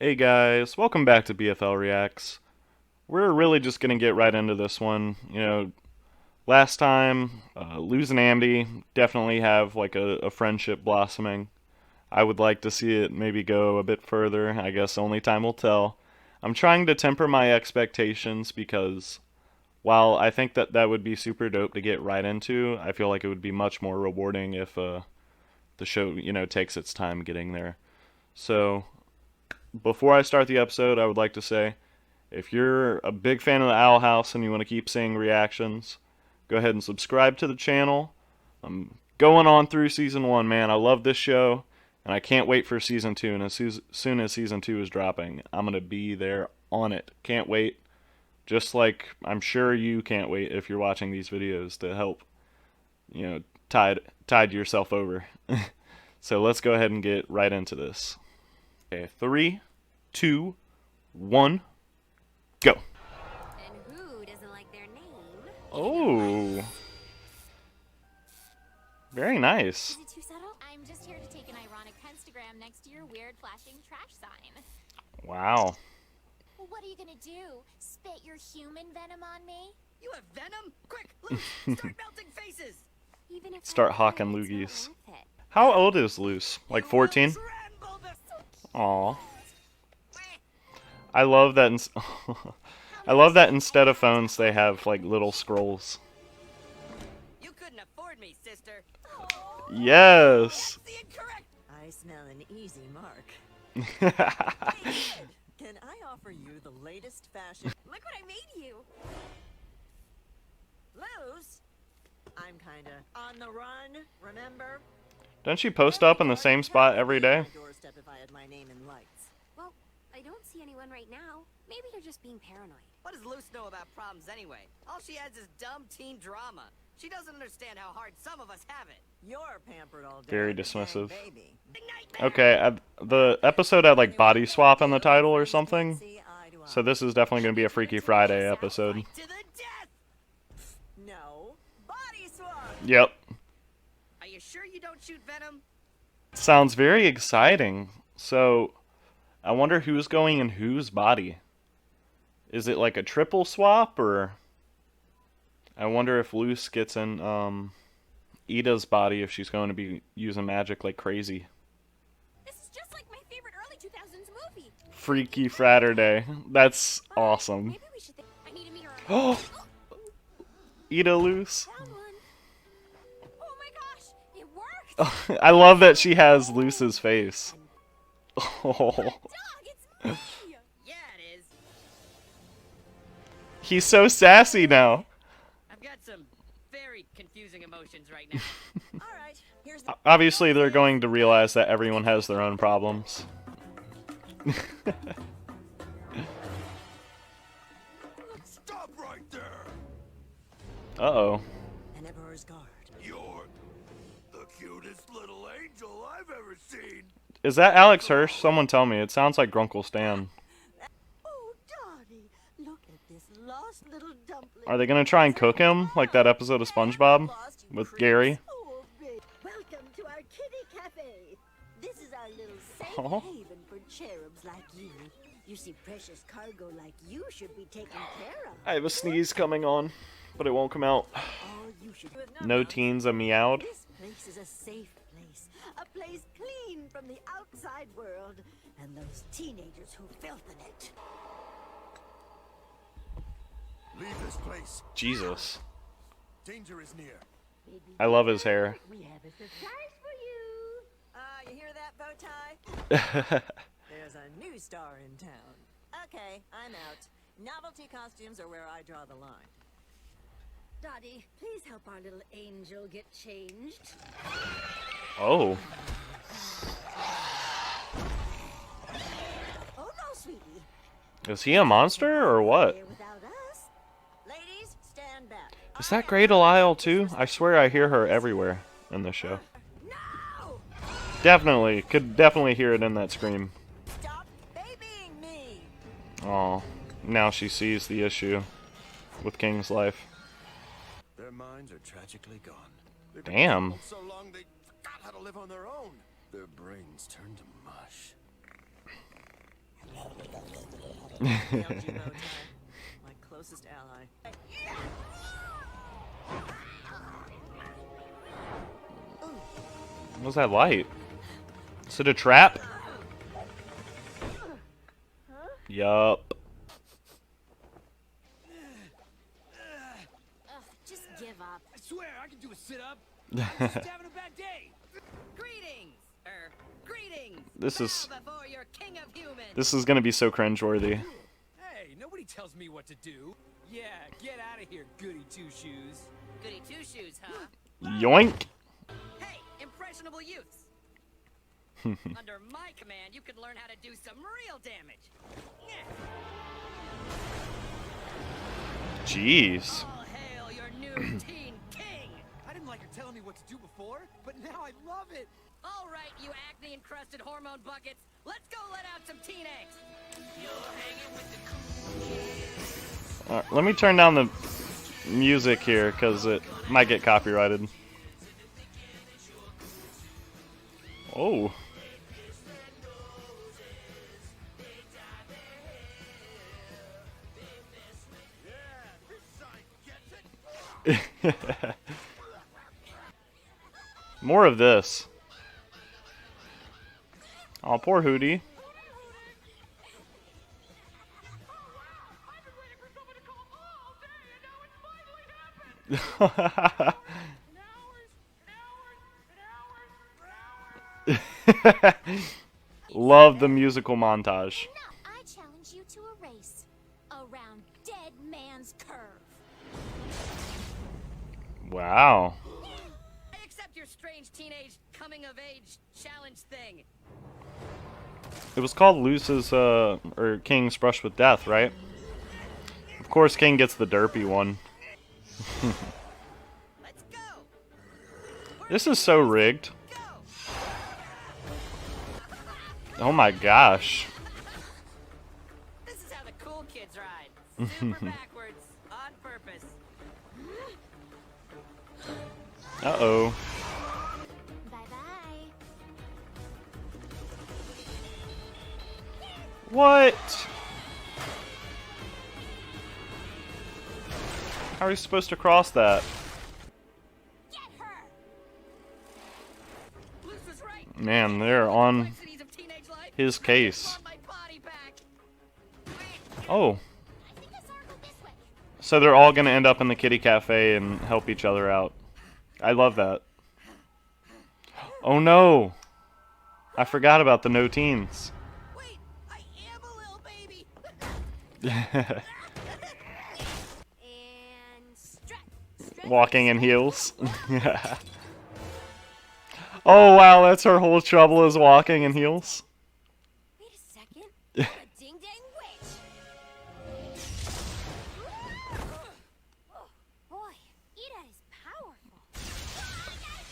Hey guys, welcome back to BFLReacts. We're really just gonna get right into this one. Last time, Luz and Amity definitely have like a friendship blossoming. I would like to see it maybe go a bit further. I guess only time will tell. I'm trying to temper my expectations because while I think that that would be super dope to get right into, I feel like it would be much more rewarding if the show, takes its time getting there. So, before I start the episode, I would like to say if you're a big fan of the Owl House and you want to keep seeing reactions, go ahead and subscribe to the channel. I'm going on through season 1, man. I love this show, and I can't wait for season 2. And as soon as season 2 is dropping, I'm going to be there on it. Can't wait. Just like I'm sure you can't wait if you're watching these videos to help, you know, tide yourself over. So let's go ahead and get right into this. Okay, 3, 2, 1, go. And who doesn't like their name? Oh, very nice. Is it too subtle? I'm just here to take an ironic pentagram next to your weird flashing trash sign. Wow. Well, what are you gonna do? Spit your human venom on me? You have venom? Quick, Luke, start melting faces! Even if Start I hawking could, it's not loogies. worth it. How old is Luce? Like 14? Tremble the- Aw. I love that. I love that instead of phones they have like little scrolls. You couldn't afford me, sister. Yes. That's the incorrect. I smell an easy mark. Oh, Hey, kid, can I offer you the latest fashion? Look what I made you! Lose? I'm kinda on the run, remember? Doesn't she post up in the same spot every day? My doorstep if I had my name in lights. Well, I don't see anyone right now. Maybe you're just being paranoid. What does Luce know about problems anyway? All she has is dumb teen drama. She doesn't understand how hard some of us have it. You're pampered all day. Very with a dang dismissive. Baby. Big nightmare. Okay, the episode had like body swap in the title or something. See eye to eye. So this is definitely going to be a Freaky Friday episode. Fight to the death. No. Body swap! Yep. Are you sure you don't shoot venom? Sounds very exciting. So, I wonder who's going in whose body. Is it like a triple swap, or I wonder if Luce gets in Ida's body if she's going to be using magic like crazy. This is just like my favorite early 2000s movie. Freaky Friday. That's awesome. Maybe we should I need to meet her. Oh, Ida Luce. Found one. Oh my gosh, it worked! I love that she has Luce's face. Oh, Dog, it's me! Yeah, it is. he's so sassy now. I've got some very confusing emotions right now. Alright, here's the Obviously, they're going to realize that everyone has their own problems. Stop right there! Uh-oh. an Emperor's Guard. You're the cutest little angel I've ever seen. Is that Alex Hirsch? Someone tell me. It sounds like Grunkle Stan. Oh, Dottie, look at this lost little dumpling. Are they going to try and cook him like that episode of SpongeBob with Gary? Oh, babe. Welcome to our kitty cafe. This is our little safe Oh. haven for cherubs like you. You see, precious cargo like you should be taken care of. I have a sneeze coming on, but it won't come out. All you should do is No teens a meowed. This place is a safe place. A place clean from the outside world and those teenagers who filth in it. Leave this place. Jesus. Danger is near. I love his hair. We have a surprise for you. You hear that, bow tie? There's a new star in town. Okay, I'm out. Novelty costumes are where I draw the line. Dottie, please help our little angel get changed. Oh. Oh no, sweetie. Is he a monster or what? Here without us. Ladies, stand back. Is that Great Delisle too? I swear I hear her everywhere in this show. No! Definitely. Could definitely hear it in that scream. Stop babying me. Oh. Now she sees the issue with King's life. Their minds are tragically gone. They've been Damn. troubled so long they forgot how to live on their own. Their brains turned to mush. Nailed you, Bowtie. My closest ally. What's that light? Is it a trap? Yup. Ugh, just give up. I swear, I can do a sit-up. I'm just having a bad day. Greetings! Greetings! This is- Bow before your king of humans! This is gonna be so cringeworthy. Hey, nobody tells me what to do. Yeah, get out of here, goody two-shoes. Goody two-shoes, huh? Yoink! Hey, impressionable youths! Under my command, you can learn how to do some real damage. Yeah. Jeez. All hail your new teen king! I didn't like her telling me what to do before, but now I love it. All right, you acne-encrusted hormone buckets, let's go let out some teen eggs! Let me turn down the music here, because it might get copyrighted. Oh. More of this. Oh, poor Hootie. Love the musical montage. I challenge you to a race around Dead Man's Curve. Wow. I accept your strange teenage coming-of-age challenge thing. It was called Luce's, or King's Brush with Death, right? Of course, King gets the derpy one. Let's go! This is so rigged. Go! Oh my gosh. This is how the cool kids ride. Super backwards, on purpose. Uh-oh. Bye-bye. What? How are you supposed to cross that? Get her! Luce was right. Man, they're on Complexities of teenage life. his case. Want my body back. Oh. I think I saw her go this way. So they're all gonna end up in the kitty cafe and help each other out. I love that. Oh no! I forgot about the no teens. Wait, I am a little baby. And strut. Walking in heels. Oh wow, that's her whole trouble is walking in heels. Wait a second. A ding-dang witch. Oh, boy, Ida is powerful.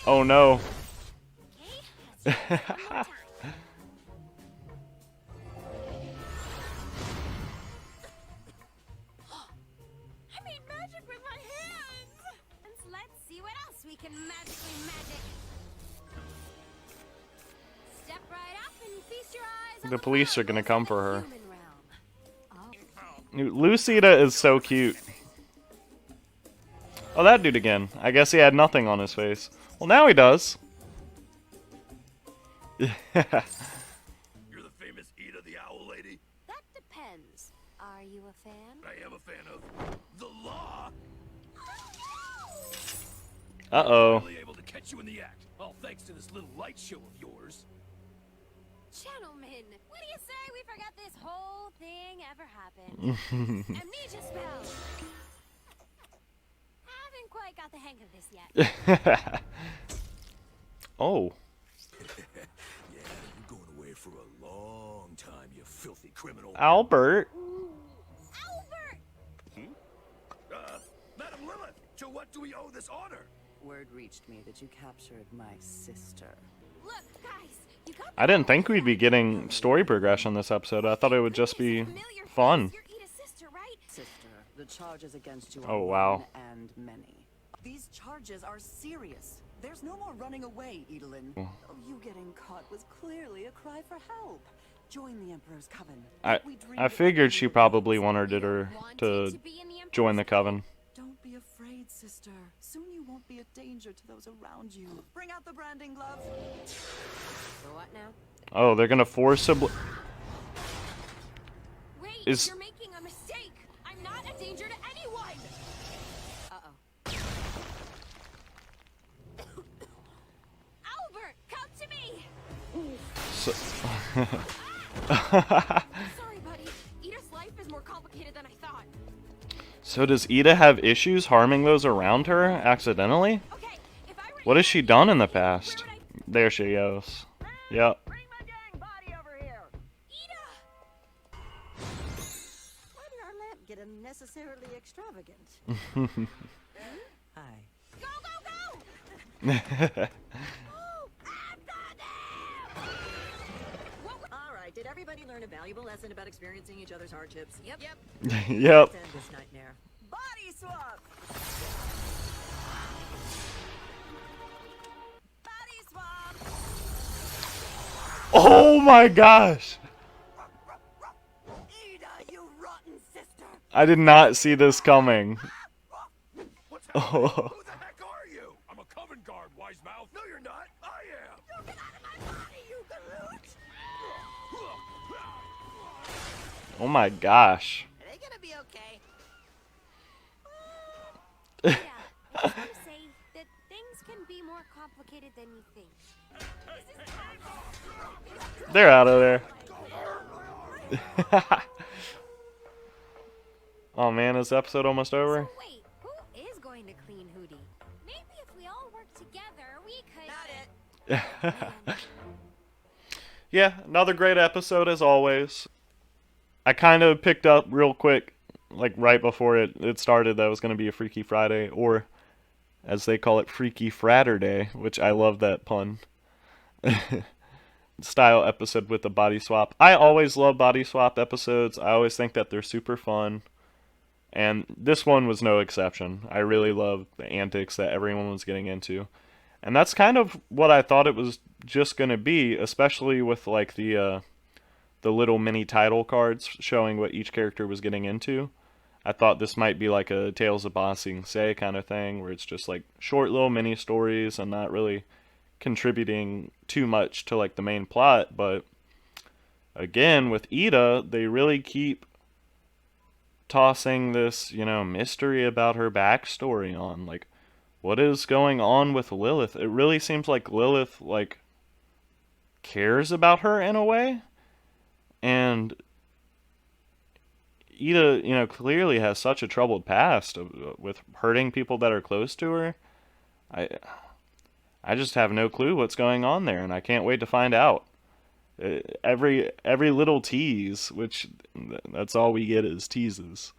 Oh no. Okay, let's try this one more time. I made magic with my hands! And let's see what else we can magically magic. Step right up and feast your eyes on The police are gonna marvels come of for the her. human realm. Lucida is so cute. Oh, that dude again. I guess he had nothing on his face. Well, now he does. You're the famous Ida the Owl Lady? That depends. Are you a fan? I am a fan of the law. Uh-oh. Finally able to catch you in the act. All thanks to this little light show of yours. Gentlemen, what do you say we forget this whole thing ever happened? Amnesia spell. Haven't quite got the hang of this yet. Oh. Yeah, you're going away for a long time, you filthy criminal. Albert. Albert! Madam Lilith, to what do we owe this honor? Word reached me that you captured my sister. Look, guys, you got I didn't think we'd be getting story progression this episode. I thought it would just be fun. You're Ida's sister, right? Sister, the charges against you are Oh, wow. one and many. These charges are serious. There's no more running away, Edelin. Oh, you getting caught was clearly a cry for help. Join the Emperor's coven. I figured she probably wanted her to be in the Emperor's join the coven. Don't be afraid, sister. Soon you won't be a danger to those around you. Bring out the branding glove. For what now? Oh, they're gonna force Wait, Is- you're making a mistake. I'm not a danger to anyone. Uh-oh. Albert, come to me. So Sorry, buddy. Ida's life is more complicated than I thought. So does Ida have issues harming those around her accidentally? Okay, if I were What has she done in the where past? would I... There she goes. Yep. Bring my dang body over here. Ida! Why did our lamp get unnecessarily extravagant? Hi. Go, go, go! All right, did everybody learn a valuable lesson about experiencing each other's hardships? Yep. Yep. Let's end this nightmare. Body swap! Body swap! Oh my gosh! Ida, you rotten sister! I did not see this coming. What's happening? Oh, Who the heck are you? I'm a coven guard, wise mouth. No, you're not. I am. You get out of my body, you galoot! oh my gosh. Are they gonna be okay? Yeah, I just want to say that things can be more complicated than you think. They're out of there. Oh man, is the episode almost over? So wait, who is going to clean Hootie? Maybe if we all work together, we could... Not it. Yeah, another great episode as always. I kind of picked up real quick, like right before it started, that it was going to be a Freaky Friday, or as they call it, Freaky Fratterday, which I love that pun. Style episode with the body swap. I always love body swap episodes. I always think that they're super fun. And this one was no exception. I really loved the antics that everyone was getting into. And that's kind of what I thought it was just going to be, especially with like the little mini title cards showing what each character was getting into. I thought this might be like a Tales of Ba Sing Se kind of thing, where it's just like short little mini stories and not really contributing too much to like the main plot. But again, with Ida, they really keep tossing this, mystery about her backstory on, like, what is going on with Lilith. It really seems like Lilith, like, cares about her in a way, and Ida, clearly has such a troubled past with hurting people that are close to her. I just have no clue what's going on there, and I can't wait to find out. Every little tease, which that's all we get is teases,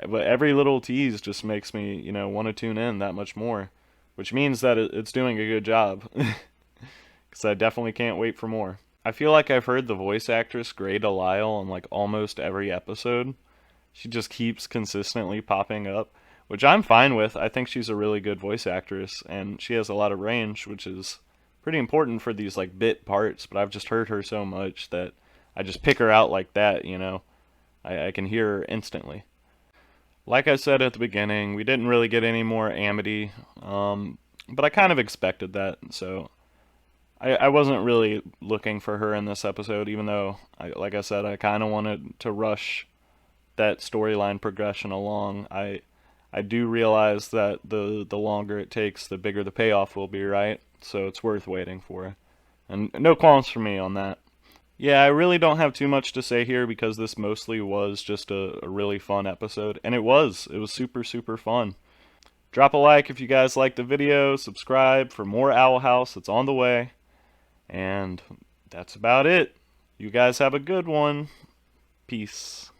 but every little tease just makes me want to tune in that much more, which means that it's doing a good job, because I definitely can't wait for more. I feel like I've heard the voice actress Grey Delisle on like almost every episode. She just keeps consistently popping up, which I'm fine with. I think she's a really good voice actress, and she has a lot of range, which is pretty important for these like bit parts. But I've just heard her so much that I just pick her out like that. I can hear her instantly. Like I said at the beginning, we didn't really get any more Amity, but I kind of expected that, so I wasn't really looking for her in this episode, even though, like I said, I kind of wanted to rush that storyline progression along. I do realize that the longer it takes, the bigger the payoff will be, right? So it's worth waiting for. And no qualms for me on that. Yeah, I really don't have too much to say here, because this mostly was just a really fun episode. And it was super, super fun. Drop a like if you guys liked the video. Subscribe for more Owl House. It's on the way. And that's about it. You guys have a good one. Peace.